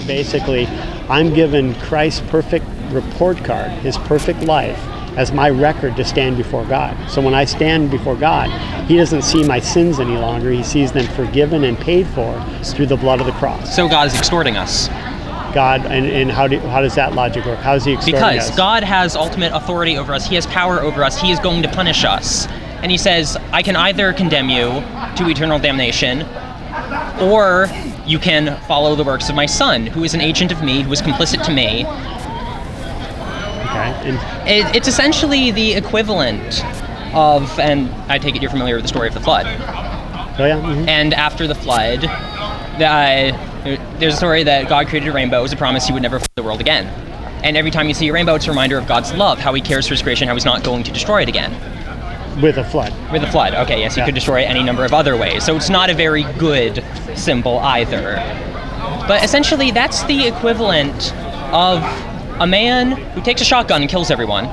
basically I'm given Christ's perfect report card, his perfect life, as my record to stand before God. So when I stand before God, he doesn't see my sins any longer. He sees them forgiven and paid for through the blood of the cross. So God is extorting us. God, and how does that logic work? How is he extorting us? Because God has ultimate authority over us. He has power over us. He is going to punish us. And he says, I can either condemn you to eternal damnation, or you can follow the works of my son, who is an agent of me, who is complicit to me. Okay. It's essentially the equivalent of, and I take it you're familiar with the story of the flood. Oh yeah. Mm-hmm. And after the flood, there's a story that God created a rainbow. It was a promise he would never flood the world again. And every time you see a rainbow, it's a reminder of God's love, how he cares for his creation, how he's not going to destroy it again. With a flood. With a flood, okay, yes, he could destroy it any number of other ways. So it's not a very good symbol either. But essentially, that's the equivalent of a man who takes a shotgun and kills everyone.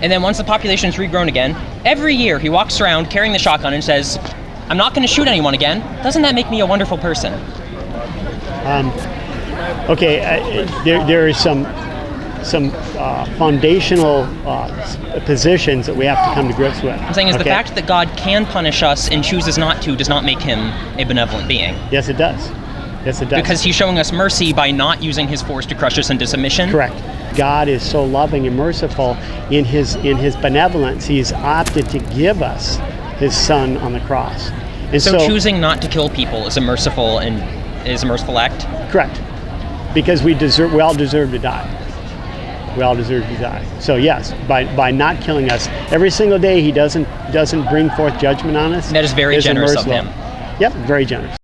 And then once the population is regrown again, every year he walks around carrying the shotgun and says, I'm not going to shoot anyone again. Doesn't that make me a wonderful person? There is some foundational positions that we have to come to grips with. I'm saying is the fact that God can punish us and chooses not to does not make him a benevolent being. Yes, it does. Yes, it does. Because he's showing us mercy by not using his force to crush us into submission. Correct. God is so loving and merciful in his benevolence. He's opted to give us his son on the cross. And so choosing not to kill people is a merciful act? Correct. Because we all deserve to die. We all deserve to die. So yes, by not killing us every single day, he doesn't bring forth judgment on us. And that is very generous of him. Yep, very generous.